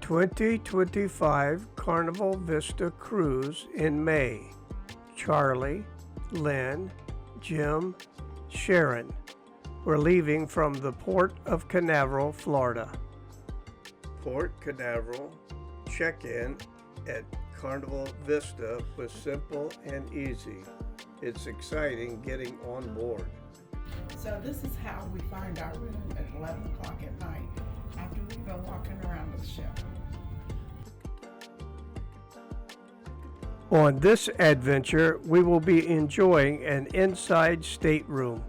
2025 Carnival Vista cruise in May. Charlie, Lynn, Jim, Sharon. We're leaving from the Port of Canaveral, Florida. Port Canaveral check-in at Carnival Vista was simple and easy. It's exciting getting on board. So this is how we find our room at 11 o'clock at night after we go walking around the ship. On this adventure, we will be enjoying an inside stateroom.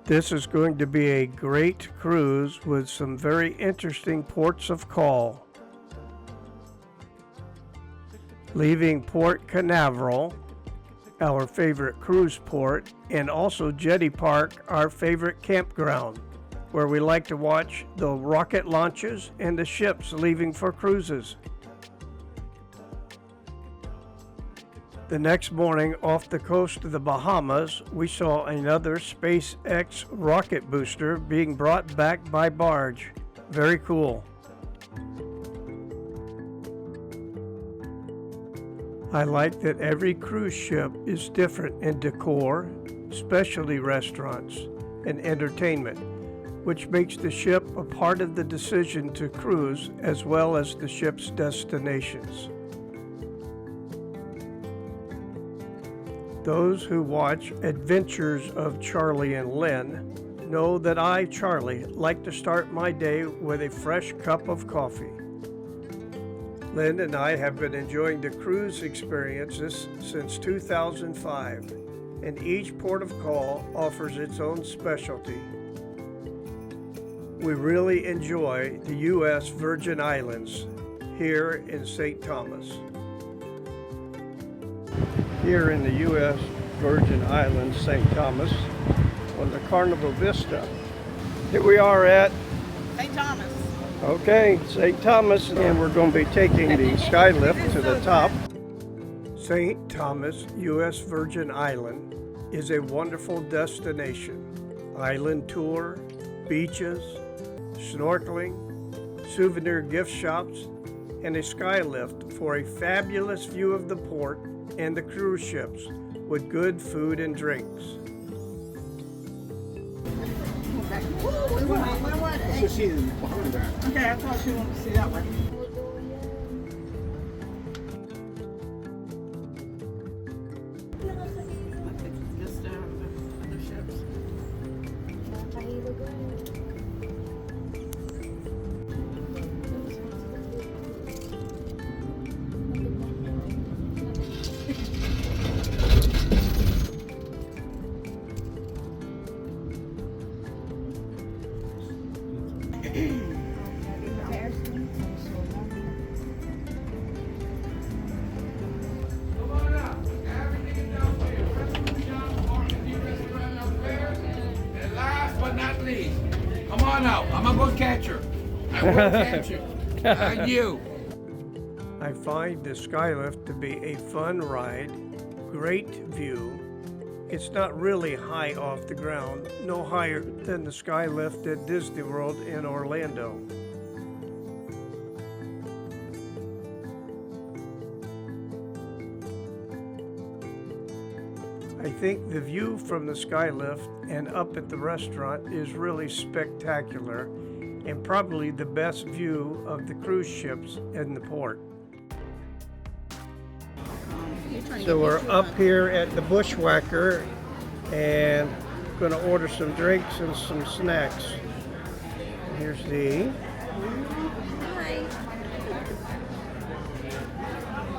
This is going to be a great cruise with some very interesting ports of call. Leaving Port Canaveral, our favorite cruise port, and also Jetty Park, our favorite campground, where we like to watch the rocket launches and the ships leaving for cruises. The next morning, off the coast of the Bahamas, we saw another SpaceX rocket booster being brought back by barge. Very cool. I like that every cruise ship is different in decor, specialty restaurants, and entertainment, which makes the ship a part of the decision to cruise as well as the ship's destinations. Those who watch Adventures of Charlie and Lynn know that I, Charlie, like to start my day with a fresh cup of coffee. Lynn and I have been enjoying the cruise experiences since 2005, and each port of call offers its own specialty. We really enjoy the U.S. Virgin Islands here in St. Thomas. Here in the U.S. Virgin Islands, St. Thomas, on the Carnival Vista. Here we are at St. Thomas. Okay, St. Thomas, and we're going to be taking the skylift to the top. St. Thomas, U.S. Virgin Island, is a wonderful destination. Island tour, beaches, snorkeling, souvenir gift shops, and a skylift for a fabulous view of the port and the cruise ships with good food and drinks. Okay, I thought you wanted to see that one. Vista of the ships. Come on out. I'm a good catcher. I will catch you. And you. I find the skylift to be a fun ride, great view. It's not really high off the ground, no higher than the skylift at Disney World in Orlando. I think the view from the skylift and up at the restaurant is really spectacular and probably the best view of the cruise ships in the port. So we're up here at the Bushwhacker and going to order some drinks and some snacks. Here's the... Hi.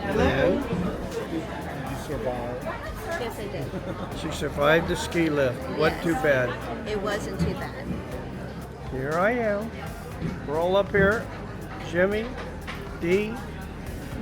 And You survived. Yes, I did. she survived the ski lift. Wasn't too bad. It wasn't too bad. Here I am. We're all up here. Jimmy, Dee,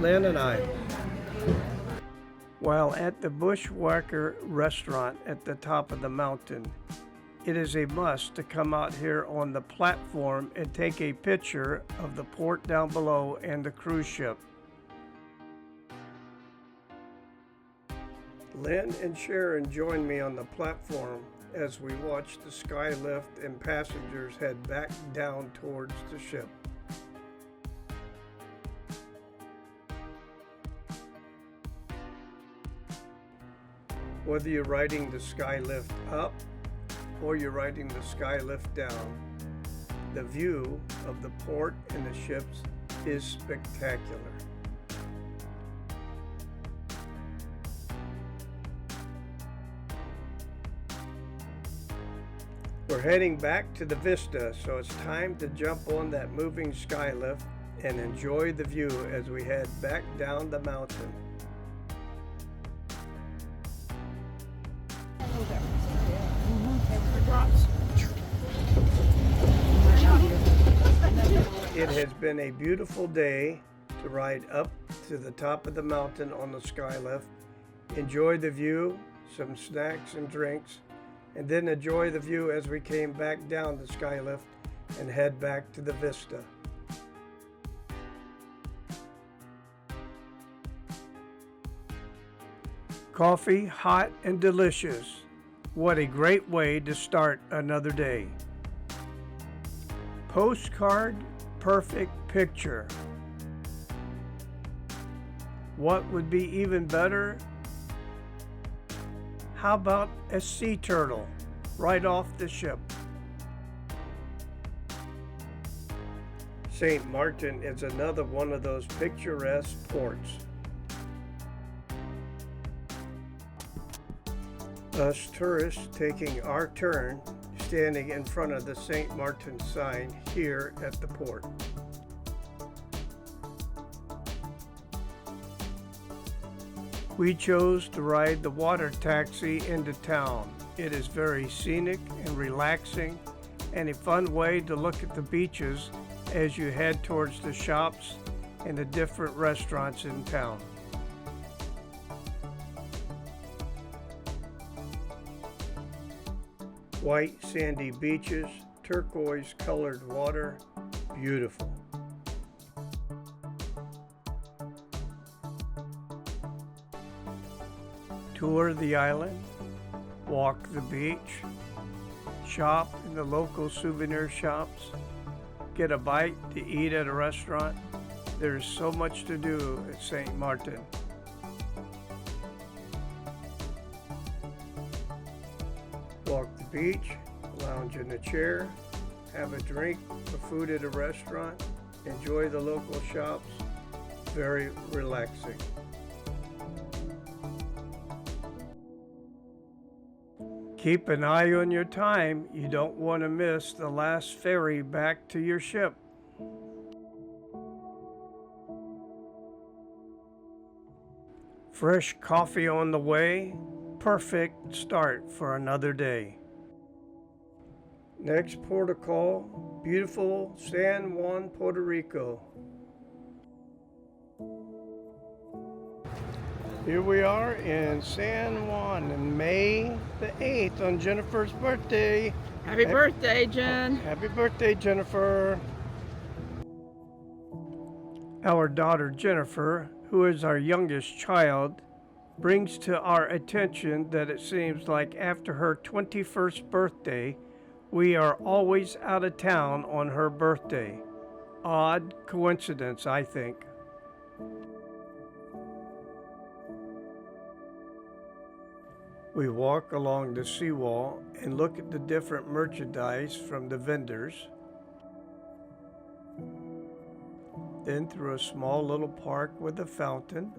Lynn, and I. While at the Bushwhacker restaurant at the top of the mountain, it is a must to come out here on the platform and take a picture of the port down below and the cruise ship. Lynn and Sharon joined me on the platform as we watch the sky lift and passengers head back down towards the ship. Whether you're riding the sky lift up or you're riding the sky lift down, the view of the port and the ships is spectacular. We're heading back to the Vista, so it's time to jump on that moving sky lift and enjoy the view as we head back down the mountain. It has been a beautiful day to ride up to the top of the mountain on the sky lift, enjoy the view, some snacks and drinks, and then enjoy the view as we came back down the sky lift and head back to the Vista. Coffee, hot and delicious. What a great way to start another day. Postcard, perfect picture. What would be even better? How about a sea turtle right off the ship? St. Maarten is another one of those picturesque ports. Us tourists taking our turn standing in front of the St. Maarten sign here at the port. We chose to ride the water taxi into town. It is very scenic and relaxing and a fun way to look at the beaches as you head towards the shops and the different restaurants in town. White sandy beaches, turquoise colored water, beautiful. Tour the island, walk the beach, shop in the local souvenir shops, get a bite to eat at a restaurant. There's so much to do at St. Maarten. Walk the beach, lounge in a chair, have a drink or food at a restaurant, enjoy the local shops. Very relaxing. Keep an eye on your time. You don't want to miss the last ferry back to your ship. Fresh coffee on the way. Perfect start for another day. Next port of call, beautiful San Juan, Puerto Rico. Here we are in San Juan on May the 8th on Jennifer's birthday. Happy birthday, Jen. Happy birthday, Jennifer. Our daughter Jennifer, who is our youngest child, brings to our attention that it seems like after her 21st birthday, we are always out of town on her birthday. Odd coincidence, I think. We walk along the seawall and look at the different merchandise from the vendors. Then through a small little park with a fountain.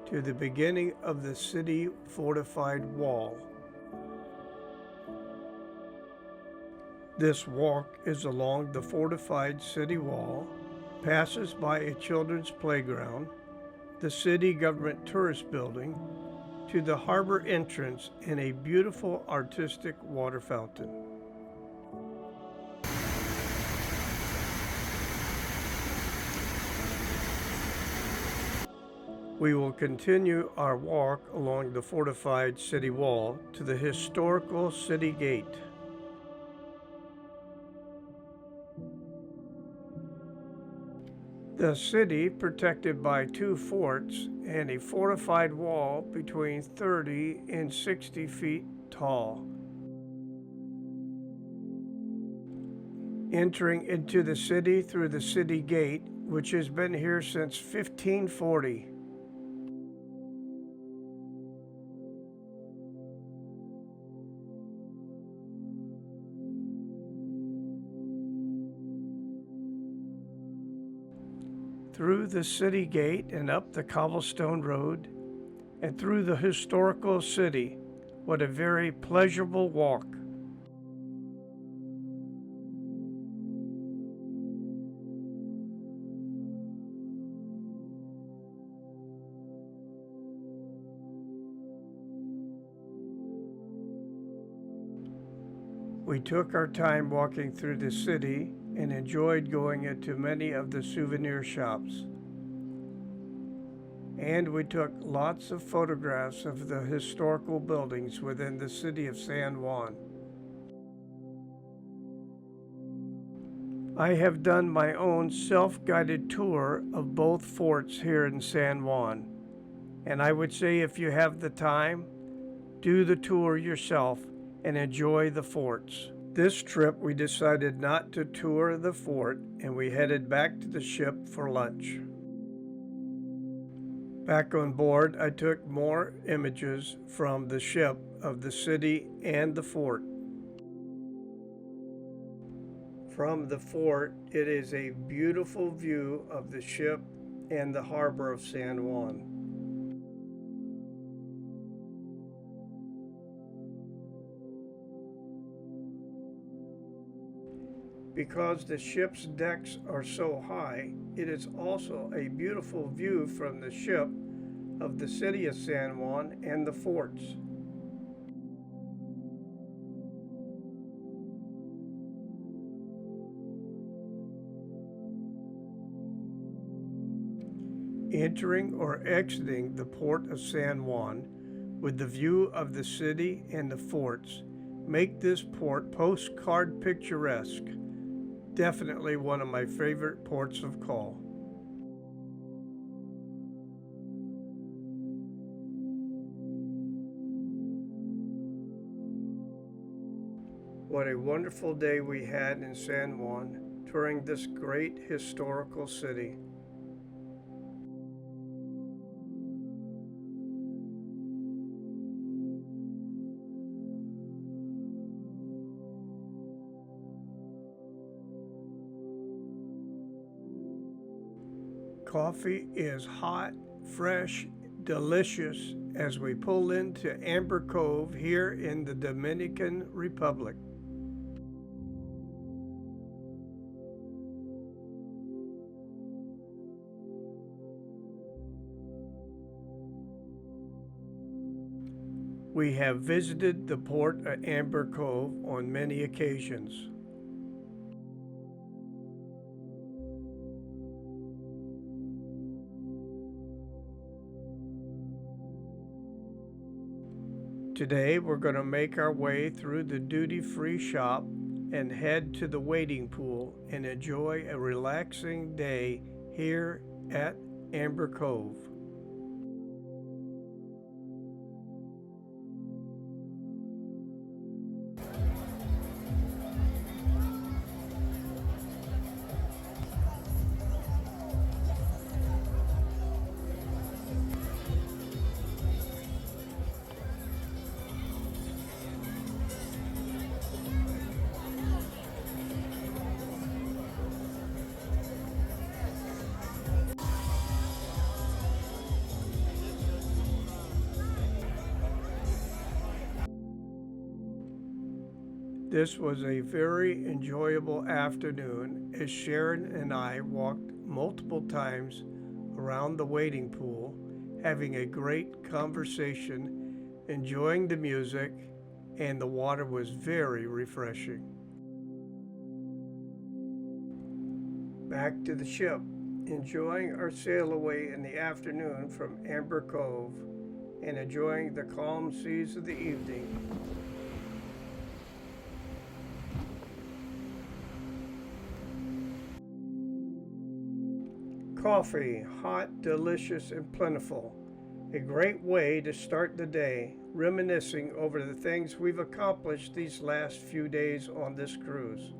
To the beginning of the city fortified wall. This walk is along the fortified city wall, passes by a children's playground, the city government tourist building, to the harbor entrance and a beautiful artistic water fountain. We will continue our walk along the fortified city wall to the historical city gate. The city protected by 2 forts and a fortified wall between 30 and 60 feet tall. Entering into the city through the city gate, which has been here since 1540. Through the city gate and up the cobblestone road and through the historical city. What a very pleasurable walk. We took our time walking through the city and enjoyed going into many of the souvenir shops. And we took lots of photographs of the historical buildings within the city of San Juan. I have done my own self-guided tour of both forts here in San Juan, and I would say if you have the time, do the tour yourself and enjoy the forts. This trip we decided not to tour the fort and we headed back to the ship for lunch. Back on board, I took more images from the ship of the city and the fort. From the fort, it is a beautiful view of the ship and the harbor of San Juan. Because the ship's decks are so high, it is also a beautiful view from the ship of the city of San Juan and the forts. Entering or exiting the port of San Juan with the view of the city and the forts make this port postcard picturesque. Definitely one of my favorite ports of call. What a wonderful day we had in San Juan touring this great historical city. Coffee is hot, fresh, delicious as we pull into Amber Cove here in the Dominican Republic. We have visited the port of Amber Cove on many occasions. Today we're going to make our way through the duty-free shop and head to the wading pool and enjoy a relaxing day here at Amber Cove. This was a very enjoyable afternoon as Sharon and I walked multiple times around the wading pool, having a great conversation, enjoying the music, and the water was very refreshing. Back to the ship, enjoying our sail away in the afternoon from Amber Cove and enjoying the calm seas of the evening. Coffee, hot, delicious, and plentiful. A great way to start the day, reminiscing over the things we've accomplished these last few days on this cruise.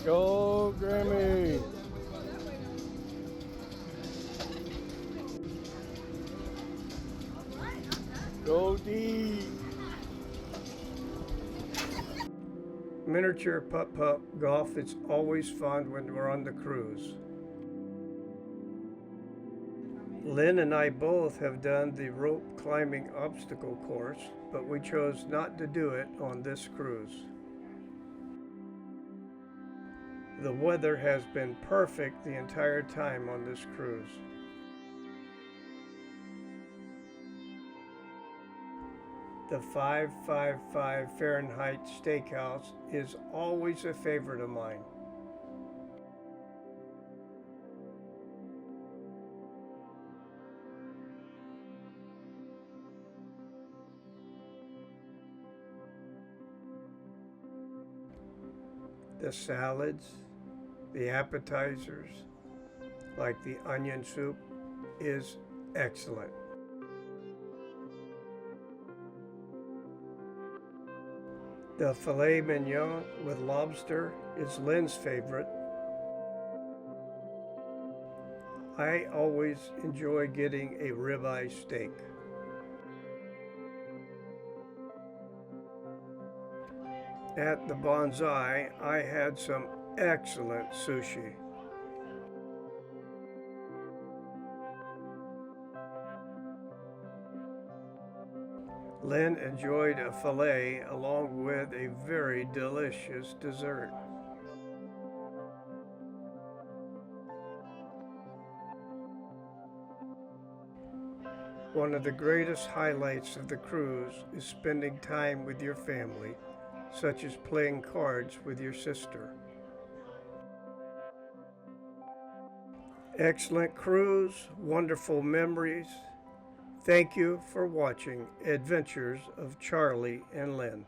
Go, Grammy! Go, D! Miniature putt-putt golf is always fun when we're on the cruise. Lynn and I both have done the rope climbing obstacle course, but we chose not to do it on this cruise. The weather has been perfect the entire time on this cruise. The 555 Fahrenheit Steakhouse is always a favorite of mine. The salads, the appetizers, like the onion soup, is excellent. The filet mignon with lobster is Lynn's favorite. I always enjoy getting a ribeye steak. At the Bonsai, I had some excellent sushi. Lynn enjoyed a filet along with a very delicious dessert. One of the greatest highlights of the cruise is spending time with your family, such as playing cards with your sister. Excellent cruise, wonderful memories. Thank you for watching Adventures of Charlie and Lynn.